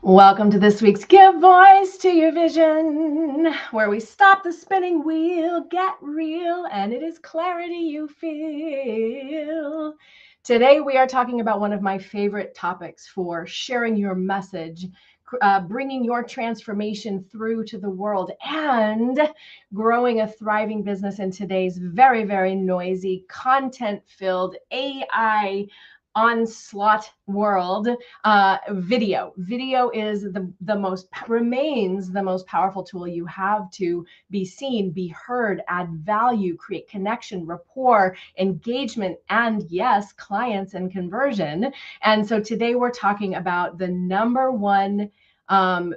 Welcome to this week's Give Voice to Your Vision, where we stop the spinning wheel, get real, and it is clarity you feel. Today, we are talking about one of my favorite topics for sharing your message, bringing your transformation through to the world, and growing a thriving business in today's very, very noisy, content-filled AI onslaught world. Video is remains the most powerful tool you have to be seen, be heard, add value, create connection, rapport, engagement, and yes, clients and conversion. And so today we're talking about the number one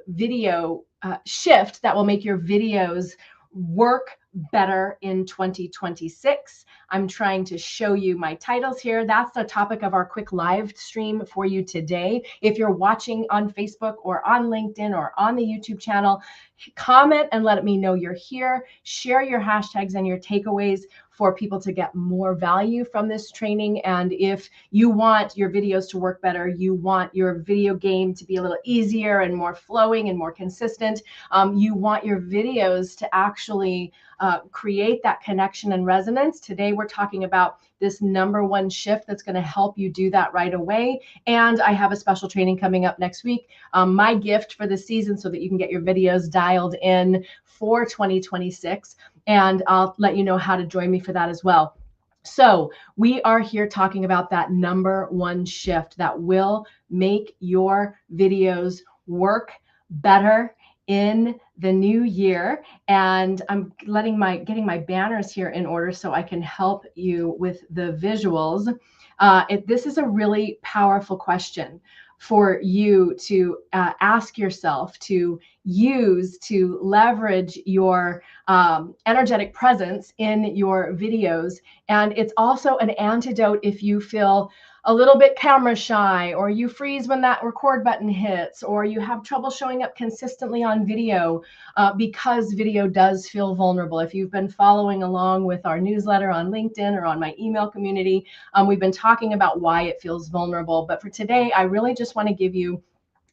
video shift that will make your videos work better in 2026. I'm trying to show you my titles here. That's the topic of our quick live stream for you today. If you're watching on Facebook or on LinkedIn or on the YouTube channel, comment and let me know you're here. Share your hashtags and your takeaways for people to get more value from this training. And if you want your videos to work better, you want your video game to be a little easier and more flowing and more consistent, you want your videos to actually create that connection and resonance. Today, we're talking about this number one shift that's going to help you do that right away. And I have a special training coming up next week, my gift for the season, so that you can get your videos dialed in for 2026. And I'll let you know how to join me for that as well. So we are here talking about that number one shift that will make your videos work better in the new year. And I'm getting my banners here in order so I can help you with the visuals. This is a really powerful question for you to ask yourself, to use, to leverage your energetic presence in your videos. And it's also an antidote if you feel a little bit camera shy, or you freeze when that record button hits, or you have trouble showing up consistently on video because video does feel vulnerable. If you've been following along with our newsletter on LinkedIn or on my email community, we've been talking about why it feels vulnerable. But for today, I really just want to give you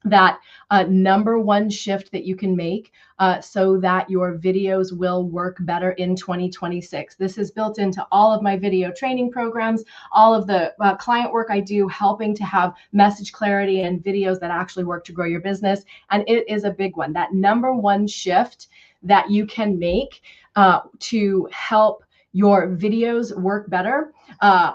that number one shift that you can make so that your videos will work better in 2026. This is built into all of my video training programs, all of the client work I do, helping to have message clarity and videos that actually work to grow your business. And it is a big one. That number one shift that you can make to help your videos work better,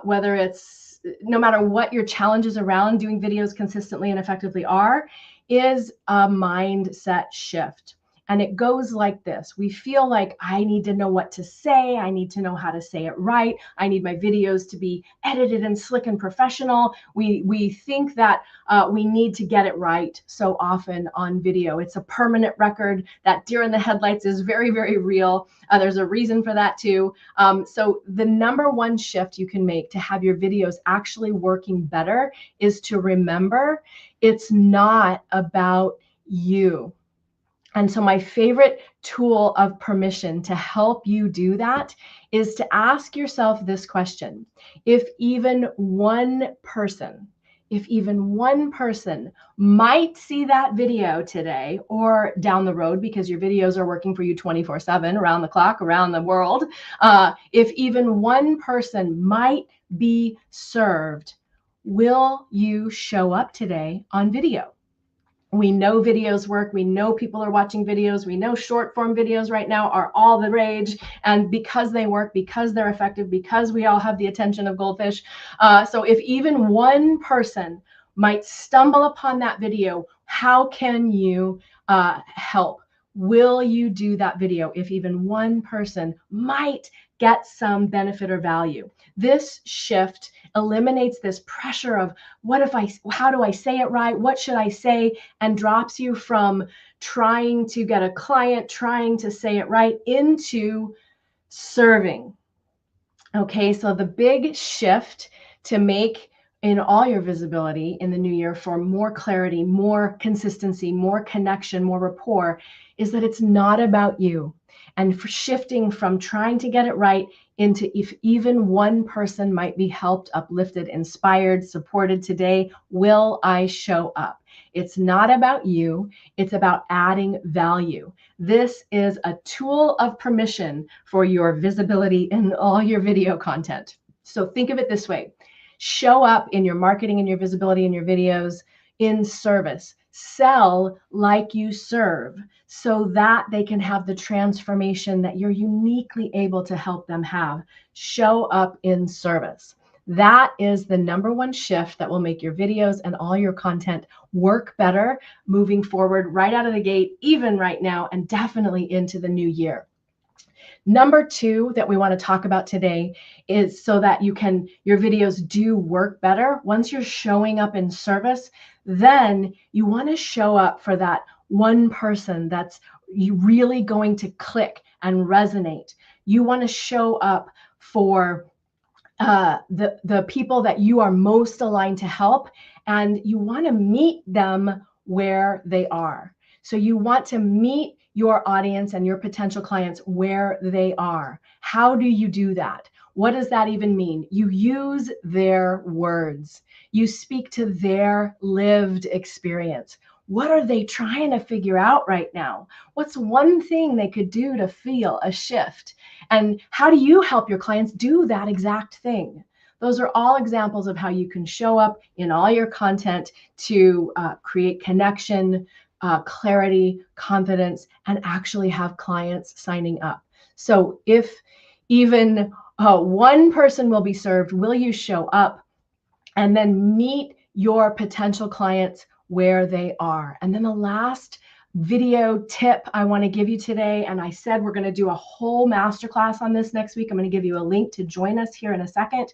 whether it's no matter what your challenges around doing videos consistently and effectively are, is a mindset shift. And it goes like this. We feel like I need to know what to say. I need to know how to say it right. I need my videos to be edited and slick and professional. We think that we need to get it right so often on video. It's a permanent record. That deer in the headlights is very, very real. There's a reason for that too. So the number one shift you can make to have your videos actually working better is to remember it's not about you. And so my favorite tool of permission to help you do that is to ask yourself this question. If even one person might see that video today or down the road, because your videos are working for you 24/7, around the clock, around the world, if even one person might be served, will you show up today on video? We know videos work. We know people are watching videos. We know short form videos right now are all the rage. And because they work, because they're effective, because we all have the attention of goldfish. So if even one person might stumble upon that video, how can you help? Will you do that video if even one person might get some benefit or value? This shift eliminates this pressure of how do I say it right? What should I say? And drops you from trying to get a client, trying to say it right, into serving. Okay, so the big shift to make in all your visibility in the new year for more clarity, more consistency, more connection, more rapport, is that it's not about you. and for shifting from trying to get it right into if even one person might be helped, uplifted, inspired, supported today, will I show up? It's not about you. It's about adding value. This is a tool of permission for your visibility in all your video content. So think of it this way. Show up in your marketing and your visibility in your videos in service. Sell like you serve so that they can have the transformation that you're uniquely able to help them have. Show up in service. That is the number one shift that will make your videos and all your content work better moving forward right out of the gate, even right now, and definitely into the new year. Number two that we want to talk about today is so that your videos do work better. Once you're showing up in service, then you want to show up for that one person that's really going to click and resonate. You want to show up for the people that you are most aligned to help, and you want to meet them where they are. So you want to meet your audience and your potential clients where they are. How do you do that? What does that even mean? You use their words. You speak to their lived experience. What are they trying to figure out right now? What's one thing they could do to feel a shift? And how do you help your clients do that exact thing? Those are all examples of how you can show up in all your content to create connection, clarity, confidence, and actually have clients signing up. So if even one person will be served, will you show up and then meet your potential clients where they are? And then the last video tip I want to give you today, and I said we're going to do a whole masterclass on this next week. I'm going to give you a link to join us here in a second.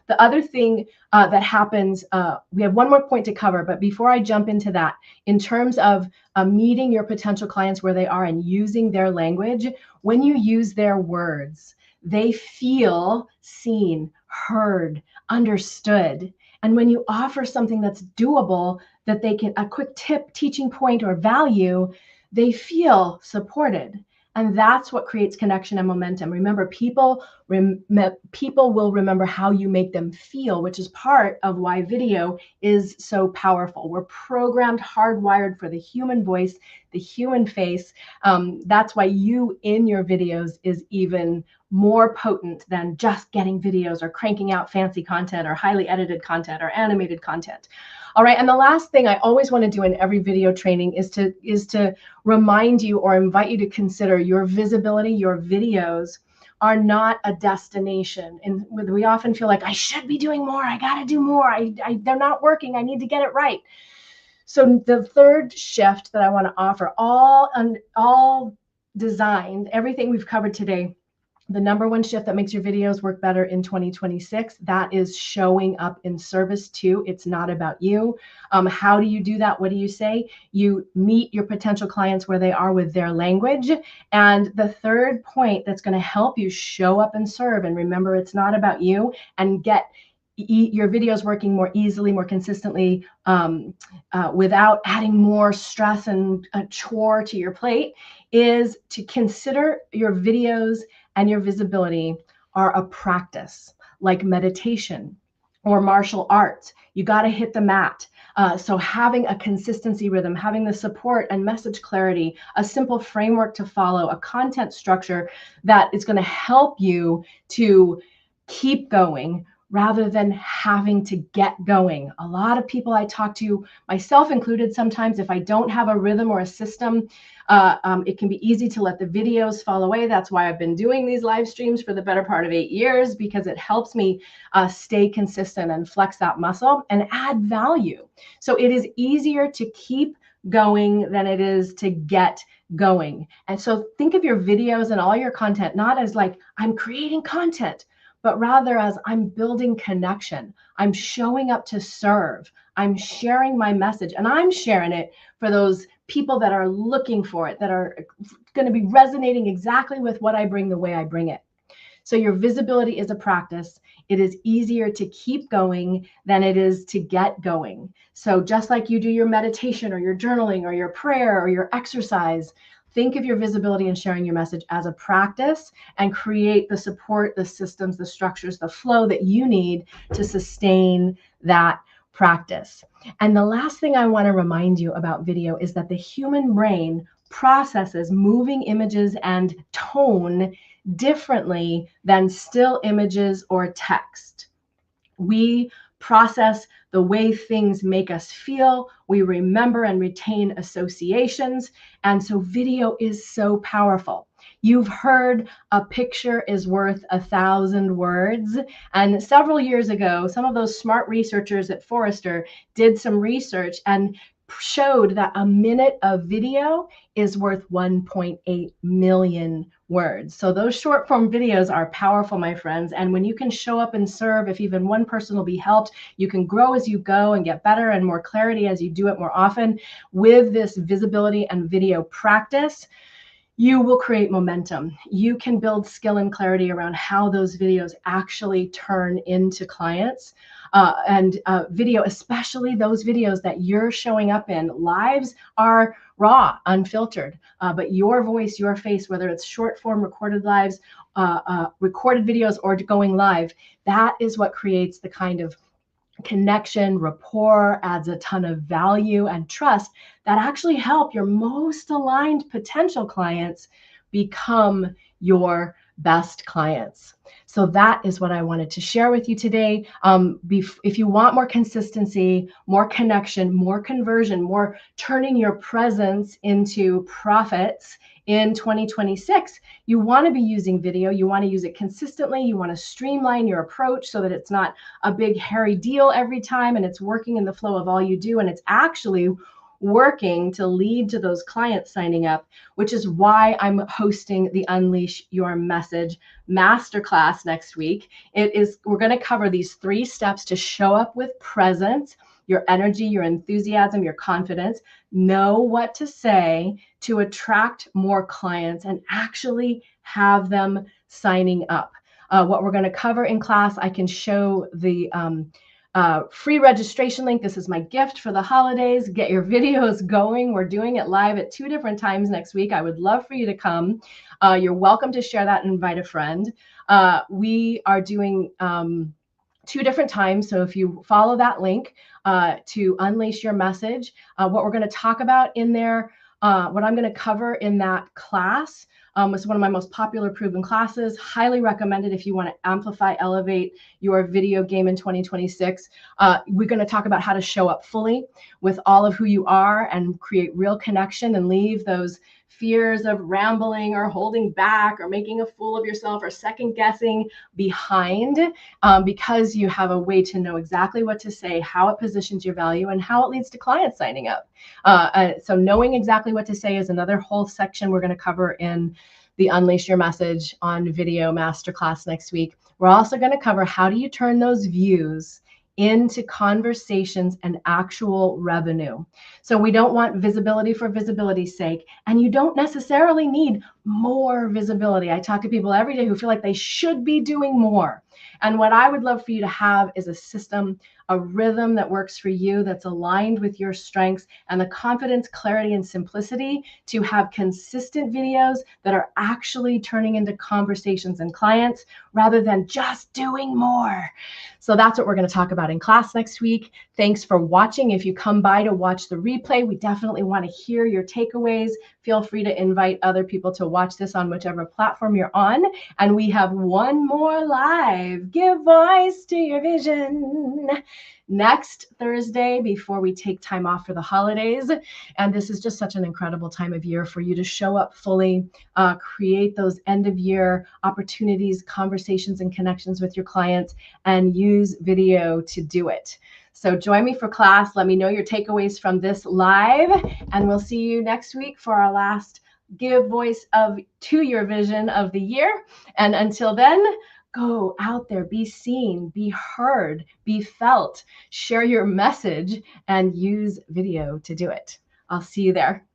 The other thing that happens, we have one more point to cover, but before I jump into that, in terms of meeting your potential clients where they are and using their language, when you use their words, they feel seen, heard, understood. And when you offer something that's doable, that they can, a quick tip, teaching point, or value, they feel supported. And that's what creates connection and momentum. Remember, people will remember how you make them feel, which is part of why video is so powerful. We're programmed, hardwired for the human voice, the human face. That's why you in your videos is even more potent than just getting videos or cranking out fancy content or highly edited content or animated content. All right, and the last thing I always want to do in every video training is to remind you or invite you to consider your visibility. Your videos are not a destination. And we often feel like I should be doing more. I got to do more. They're not working. I need to get it right. So the third shift that I want to offer, all designed, everything we've covered today, the number one shift that makes your videos work better in 2026, that is showing up in service to. It's not about you. How do you do that? What do you say? You meet your potential clients where they are with their language. And the third point that's going to help you show up and serve, and remember, it's not about you, and get your videos working more easily, more consistently, without adding more stress and a chore to your plate, is to consider your videos and your visibility are a practice, like meditation or martial arts. You got to hit the mat. So having a consistency rhythm, having the support and message clarity, a simple framework to follow, a content structure that is going to help you to keep going rather than having to get going. A lot of people I talk to, myself included, sometimes if I don't have a rhythm or a system, it can be easy to let the videos fall away. That's why I've been doing these live streams for the better part of 8 years, because it helps me stay consistent and flex that muscle and add value. So it is easier to keep going than it is to get going. And so think of your videos and all your content not as like, I'm creating content, but rather as I'm building connection. I'm showing up to serve. I'm sharing my message, and I'm sharing it for those people that are looking for it, that are going to be resonating exactly with what I bring the way I bring it. So your visibility is a practice. It is easier to keep going than it is to get going. So just like you do your meditation or your journaling or your prayer or your exercise, Think of your visibility and sharing your message as a practice and create the support, the systems, the structures, the flow that you need to sustain that practice. And the last thing I want to remind you about video is that the human brain processes moving images and tone differently than still images or text. We process the way things make us feel. We remember and retain associations. And so video is so powerful. You've heard a picture is worth 1,000 words. And several years ago, some of those smart researchers at Forrester did some research and showed that a minute of video is worth 1.8 million words. So those short form videos are powerful, my friends. And when you can show up and serve, if even one person will be helped, you can grow as you go and get better and more clarity as you do it more often. With this visibility and video practice, you will create momentum. You can build skill and clarity around how those videos actually turn into clients. Video, especially those videos that you're showing up in. Lives are raw, unfiltered, but your voice, your face, whether it's short form recorded lives, recorded videos, or going live, that is what creates the kind of connection, rapport, adds a ton of value and trust that actually help your most aligned potential clients become your best clients. So that is what I wanted to share with you today. If you want more consistency, more connection, more conversion, more turning your presence into profits in 2026, you want to be using video. You want to use it consistently. You want to streamline your approach so that it's not a big hairy deal every time and it's working in the flow of all you do. And it's actually working to lead to those clients signing up, which is why I'm hosting the Unleash Your Message Masterclass next week. We're going to cover these 3 steps to show up with presence, your energy, your enthusiasm, your confidence, know what to say to attract more clients and actually have them signing up. What we're going to cover in class, I can show the free registration link. This is my gift for the holidays. Get your videos going. We're doing it live at 2 different times next week. I would love for you to come. You're welcome to share that and invite a friend. We are doing 2 different times. So if you follow that link to Unleash Your Message, what we're going to talk about in there, what I'm going to cover in that class was one of my most popular proven classes. Highly recommended if you want to amplify, elevate your video game in 2026. We're going to talk about how to show up fully with all of who you are and create real connection and leave those fears of rambling or holding back or making a fool of yourself or second guessing behind, because you have a way to know exactly what to say, how it positions your value, and how it leads to clients signing up. So knowing exactly what to say is another whole section we're going to cover in the Unleash Your Message on Video Masterclass next week. We're also going to cover how do you turn those views into conversations and actual revenue. So we don't want visibility for visibility's sake, and you don't necessarily need more visibility. I talk to people every day who feel like they should be doing more. And what I would love for you to have is a system, a rhythm that works for you, that's aligned with your strengths, and the confidence, clarity, and simplicity to have consistent videos that are actually turning into conversations and clients rather than just doing more. So that's what we're going to talk about in class next week. Thanks for watching. If you come by to watch the replay, we definitely want to hear your takeaways. Feel free to invite other people to watch this on whichever platform you're on. And we have one more live. Give voice to your vision next Thursday before we take time off for the holidays. And this is just such an incredible time of year for you to show up fully, create those end of year opportunities, conversations, and connections with your clients, and use video to do it. So join me for class. Let me know your takeaways from this live, and we'll see you next week for our last Give Voice to Your Vision of the year. And until then, go out there, be seen, be heard, be felt, share your message, and use video to do it. I'll see you there.